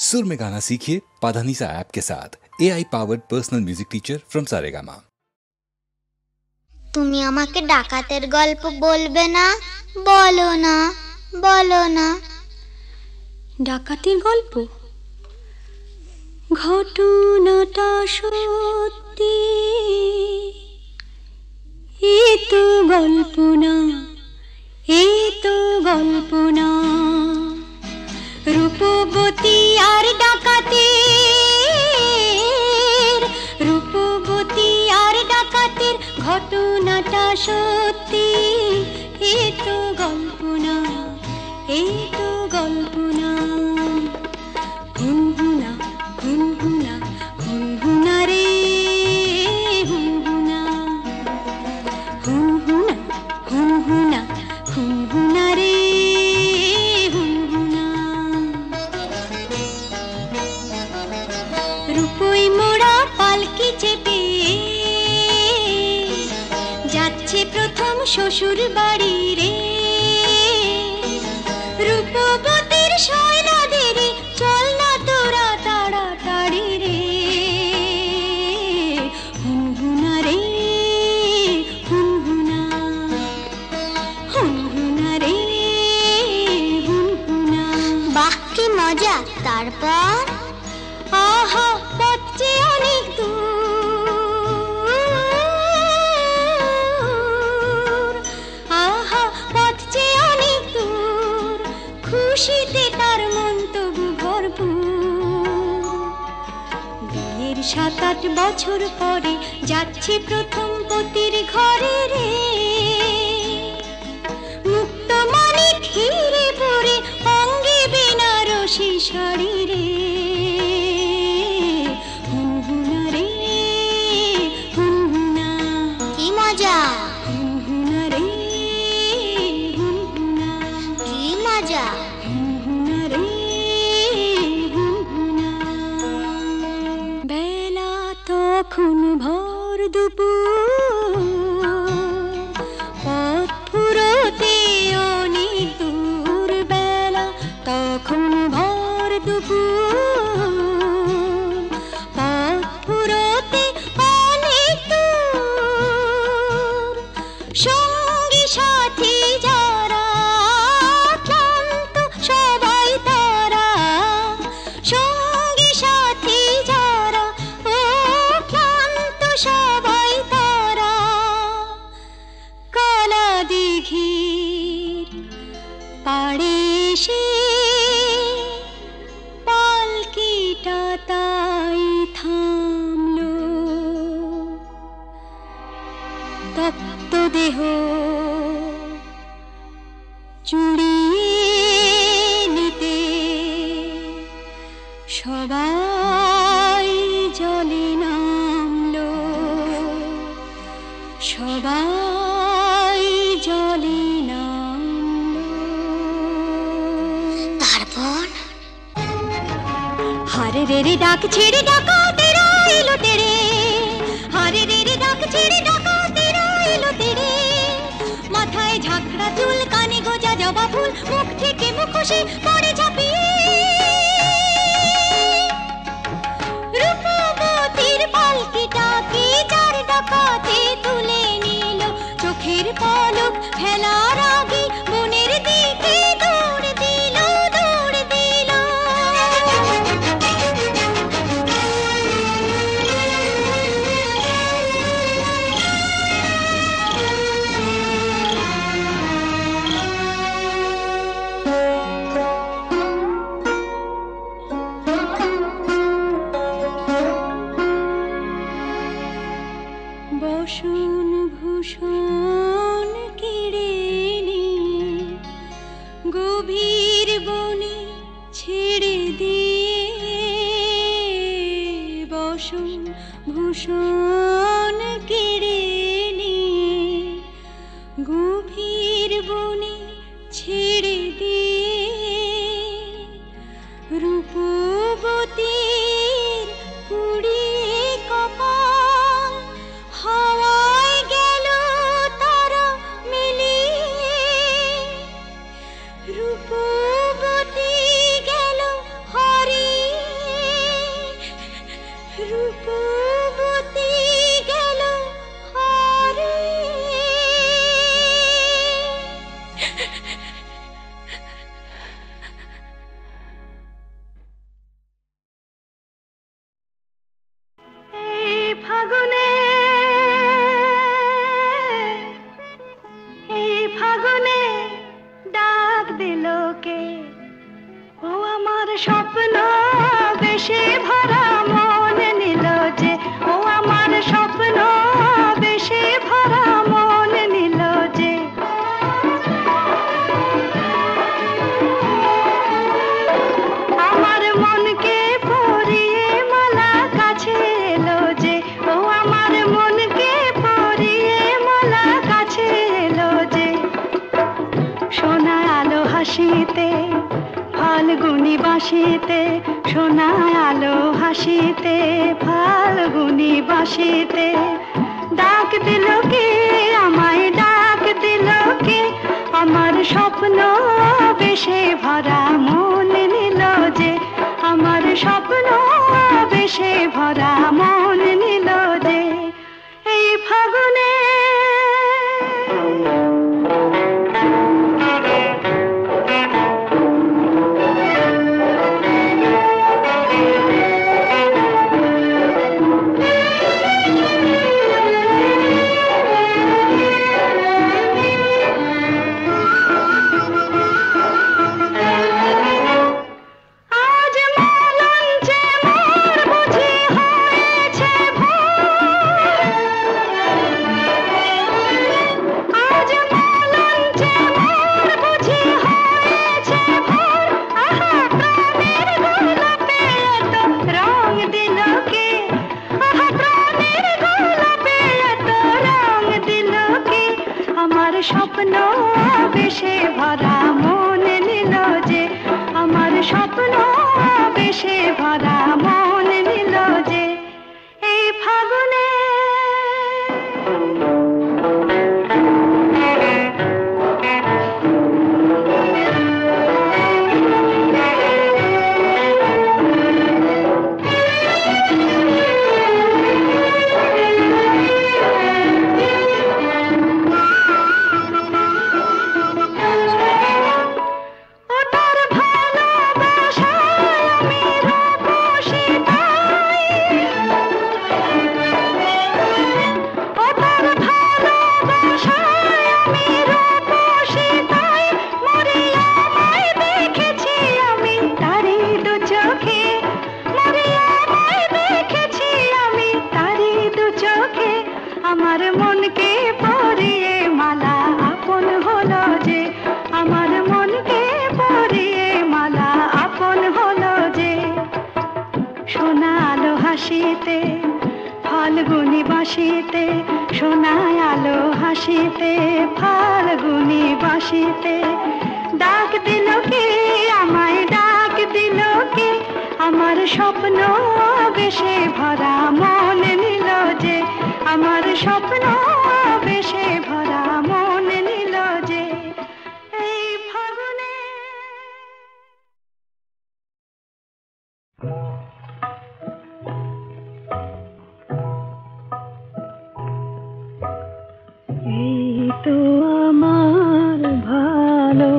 सुर में गाना सीखिए पाधानीसा ऐप के साथ। AI powered personal music teacher from Saregama. তুমি আমাকে ডাকাতের গল্প বলবে না? বলো না, বলো না। ডাকাতের গল্প? ঘটনাটা সত্যি, এ তো গল্প না, এ তো গল্প না। রূপবতী আর ডাকাতের, রূপবতী আর ডাকাতের ঘটনাটা সত্যি, এ তো গল্প না, এ তো গল্প না। হুনহুনা হুনহুনা হুনহুনা রে হুনহুনা, হুনহুনা হুনহুনা হুনহুনা রে হুনহুনা। রূপই মোড়া পালকি চেপে যাচ্ছে প্রথম শ্বশুর বাড়ি রে। রূপবতীর শয়নাদের চল না তোরা তাড়াতাড়ি রে। হুনহুনা রে হুনহুনা, হুনহুনা রে হুনহুনা। বাহ কি মজা! তারপর? আহা পথ যে অনেক দূর, আহা পথ যে অনেক দূর, খুশিতে তার মন তবু ভরপুর। বিয়ের ৭-৮ বছর পরে যাচ্ছে প্রথম পতির ঘরে রে। মুক্ত মানিক হিরে পরে অঙ্গে বেনারসি শাড়ি রে। হুনহুনা রে হুনহুনা, কি মজা! হুনহুনা রে হুনহুনা, কি মজা! হুনহুনা রে হুনহুনা। বেলা তখন ভর দুপুর, পথ ফুরোতে অনেক দূর। বেলা তখন ভর দুপুর, পথ ফুরোতে অনেক দূর। সঙ্গী সাথী যারা ক্লান্ত সবাই তারা, সঙ্গী সাথী যারা ও ক্লান্ত সবাই তারা। কালা দিঘির পাড়ে এসে পালকিটা তাই থামলো। তপ্ত দেহ চুড়িয়ে নিতে সবাই জলে নামলো, সবাই জলে নামলো। তারপর? হারে রে রে ডাক ছেড়ে ডাকাতের এলো তেরে, হারে রে রে ডাক ছেড়ে ডাকাতের এলো তেরে। মাথায় ঝাঁকড়া চুল, কানে গোজা জবা ফুল, মুখ থেকে মুখোশে পড়ে ঝাঁপিয়ে। রূপবতীর পালকিটাকে চার ডাকাতে তুলে নিল। চোখের পলক ফেলার আগে বনের দিকে দৌড় দিল, দৌড় দিল। বসন ভূষণ কেড়ে নিয়ে গভীর বনে ছেড়ে দিয়ে। বসন ভূষণ কেড়ে নিয়ে গভীর বনে ছেড়ে দিয়ে। রূপবতীর পুড়িয়ে কপাল হাওয়ায় গেল তারা মিলিয়ে। রূপবতী গেল হারিয়ে স্বপ্ন বেশে ভরা মন নিল যে, ও আমার স্বপ্ন বেশে ভরা মন নিল যে। আমার মনকে পরিয়ে মালা কাছে এলো যে, ও আমার মনকে পরিয়ে মালা কাছে এলো যে। সোনা আলো হাসিতে ফাল্গুনি বাঁশিতে, সোনা আলো হাসিতে ফাল্গুনি বাঁশিতে, ডাক দিল কে আমায়, ডাক দিল কে? আমার স্বপ্ন বেশে ভরা মন নিল যে, আমার স্বপ্ন বেশে ভরা মন নিল যে। এই ফাগুনে স্বপ্ন বেশে ভরা মন নিল যে, আমার স্বপ্ন বেশে ভরা মন নিল যে। এই ফাগুনে আমার মনকে পরিয়ে মালা আপন হলো যে, আমার মনকে পরিয়ে মালা আপন হলো যে। সোনা আলো হাসিতে ফাল্গুনি বাঁশিতে, সোনা আলো হাসিতে ফাল্গুনি বাঁশিতে, ডাক দিল কে আমায়, ডাক দিল কে? আমার স্বপ্ন বেশে ভরা মন নিল যে, আমার স্বপ্ন বেশে ভরা মন নিল যে। এই ফাগুনে এই তো আমার ভালো,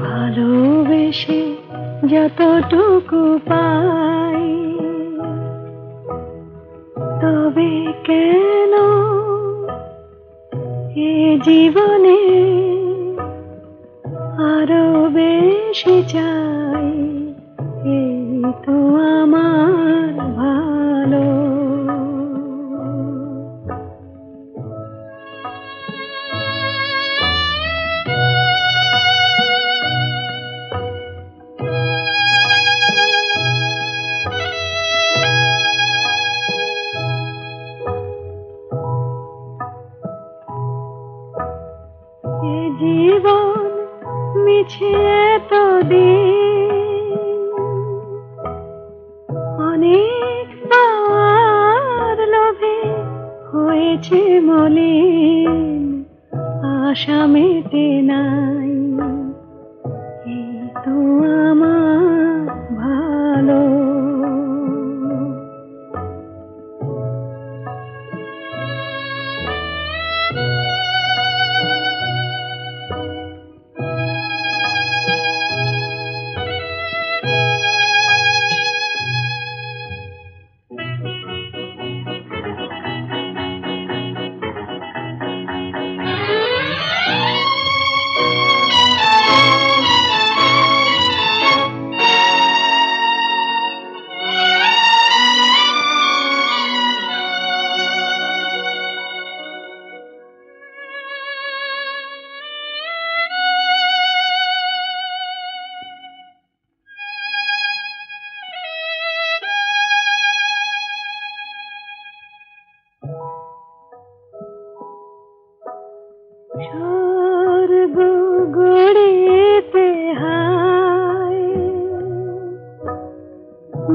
ভালোবেসে যতটুকু পাই, তবে কেন এ জীবনে আরো বেশি চাই? এই তো আমার ভালো। জীবন মিছে তো দিন, অনেক পাওয়ার লোভে হয়েছে মলিন, আশা মেটে নাই। এই তো আমার ভালো।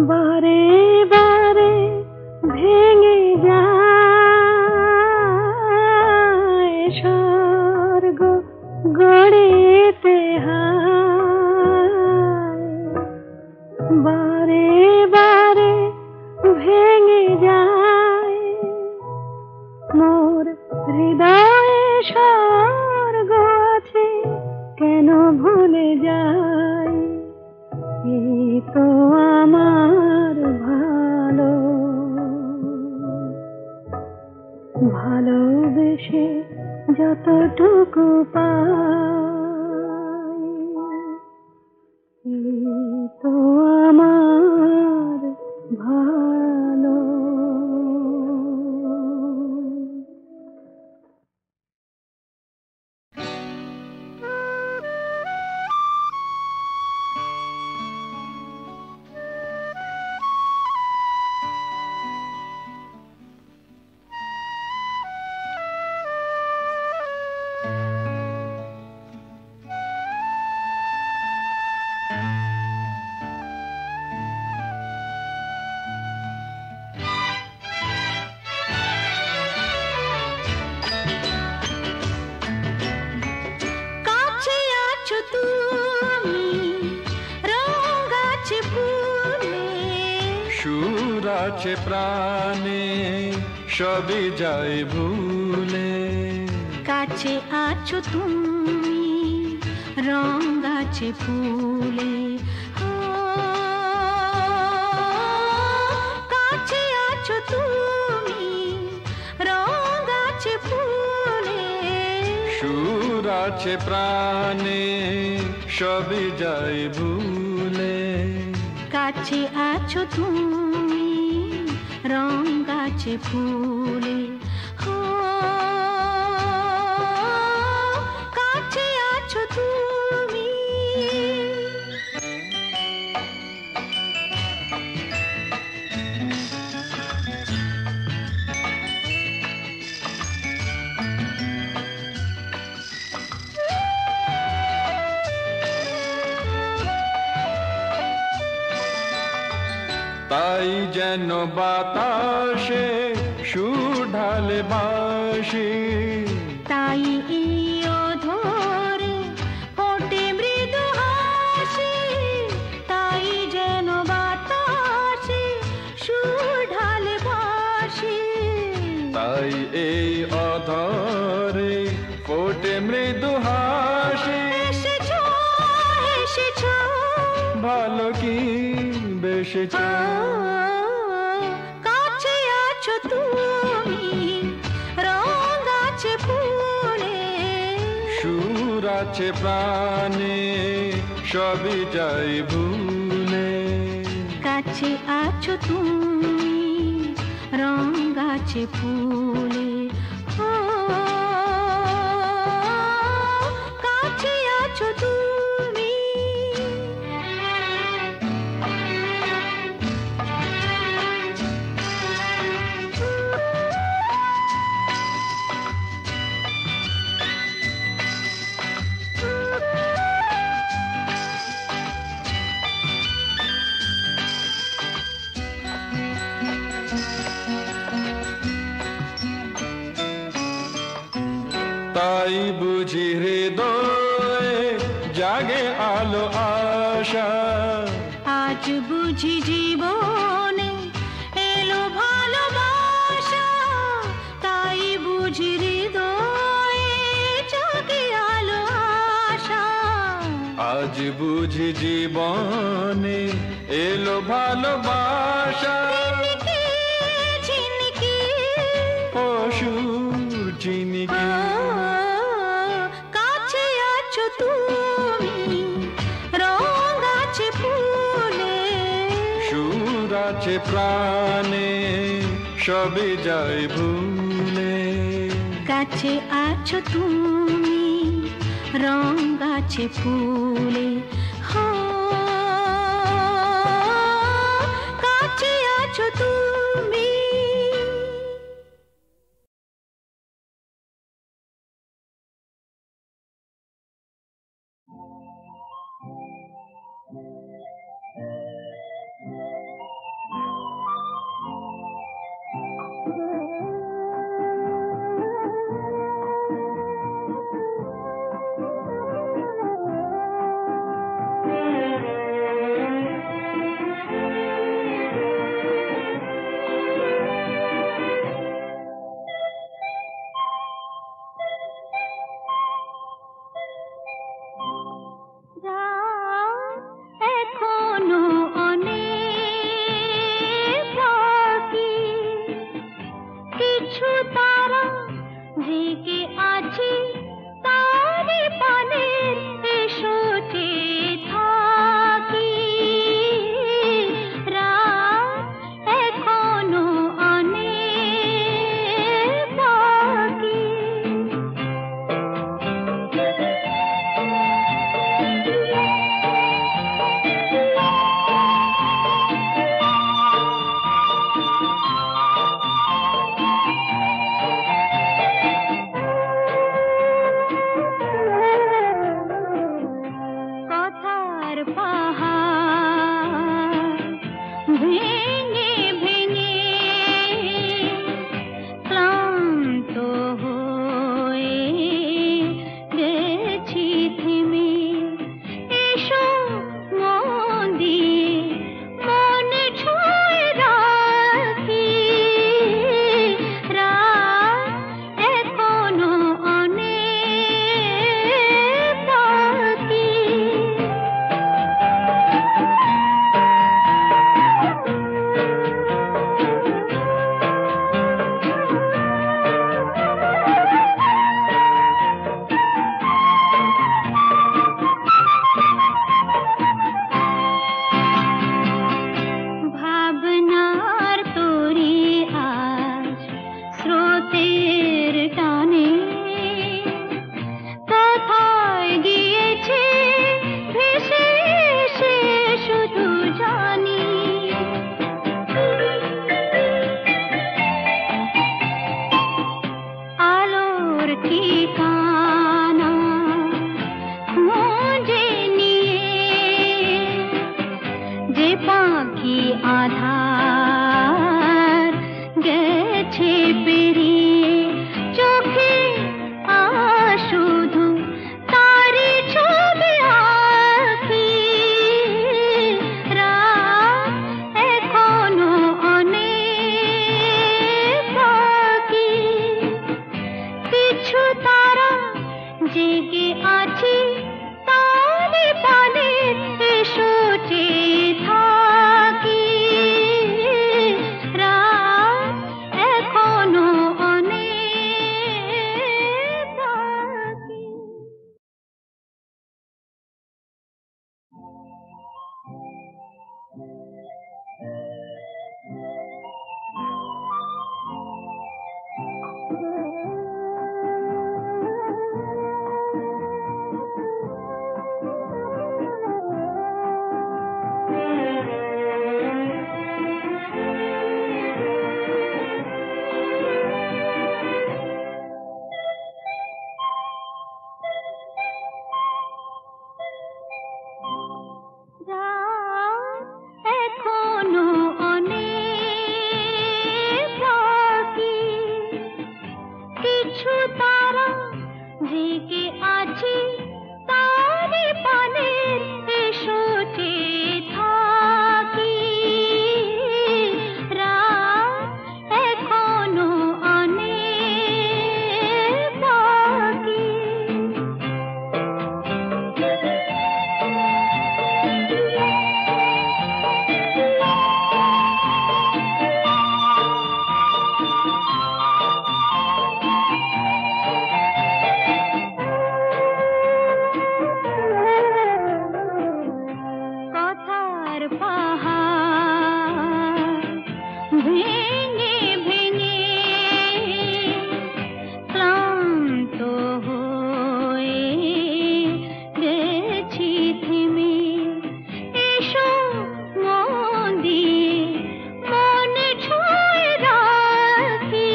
বারে বারে ভেঙে যায় স্বর্গ গড়েতে হায়, বারে বারে ভেঙে যায় মোর হৃদয়ে স্বর্গ আছে কেন ভুলে যায়, এই তো আমার ভালো, ভালোবেসে যতটুকু পাই, এই তো আমার ভালো। সুর আছে প্রাণে সবই যায় ভুলে, কাছে আছো তুমি রং আছে ফুলে, কাছে আছো তুমি রং আছে ফুলে, সুর আছে প্রাণে সবই যায় ভুলে, কাছে আছো তুমি রং আছে ফুলে, কাছে আছো তুমি। তাই যেন বাতাসে সুর ঢালে বাঁশি, তাই ধরে ফোটে মৃদু হাসি, তাই যেন বাতাসে সুর ঢালে বাঁশি, তাই এই অধরে ফোটে মৃদু হাসি, এসেছো এসেছো ভালো কি বেসেছো, কাছে আছো তুমি রং আছে ফুলে, সুর আছে প্রাণে সবই যায় ভুলে, কাছে আছো তুমি রং আছে ফুলে, কাছে আছো তুমি। তাই বুঝি হৃদয়ে জাগে আলো আশা, আজ বুঝি জীবনে এলো ভালোবাসা, তাই বুঝি হৃদয়ে জাগে আলো আশা, আজ বুঝি জীবনে এলো ভালোবাসা, ঝিনকে অসুর চিনিকে, কাছে আছো তুমি রং আছে ফুলে, সুর আছে প্রাণে সবই যায় ভুলে, কাছে আছো তুমি রং আছে ফুলে, কাছে আছো তুমি। কথার পাহাড় ভেঙে ভেঙে ক্লান্ত হয়ে গেছি থেমে। এসো মন দিয়ে মনে ছুঁয়ে রাখি, রাত এখনো অনেক বাকি। ভাবনার তরি আজ স্রোতের টানে কোথায় গিয়েছে ভেসে সে শুধু জানি। আলোর ঠিকানা খুঁজে নিয়ে যে পাখি আধার গেছে পেরিয়ে, চোখে শুধু তারি ছবি আঁকি। রাত এখনো অনেক বাকি। কিছু তারা জেগে আছে তারে পানে, এসো চেয়ে থাকি। রাত এখনো অনেক বাকি। রাত এখনো অনেক বাকি। কিছু তারা জেগে আছে তারে পানে, এসো চেয়ে থাকি। রাত এখনো অনেক বাকি। কথার পাহাড় ভেঙে ভেঙে ক্লান্ত হয়ে গেছি থেমে। এসো মন দিয়ে মনে ছুঁয়ে রাখি,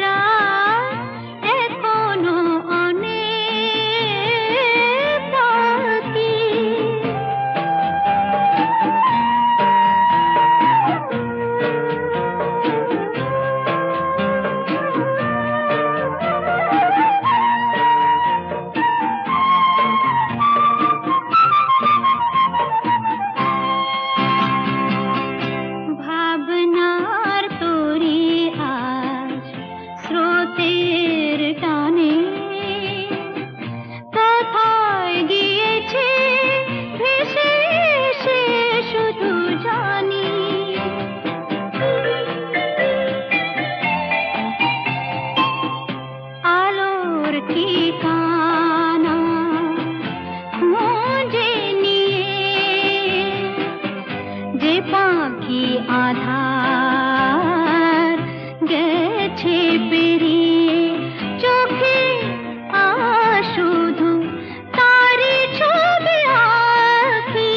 রাত এখনো অনেক বাকি। ভাবনার তরি আজ স্রোতের টানে কোথায় গিয়েছে ভেসে সে শুধু জানি। আলোর ঠিকানা খুঁজে নিয়ে যে পাখি আধার গেছে পেরিয়ে, চোখে শুধু তারি ছবি আঁকি।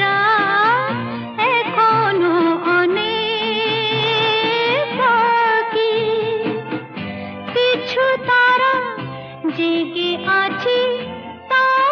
রাত এখনো অনেক বাকি। কিছু তারা জেগে আছে তার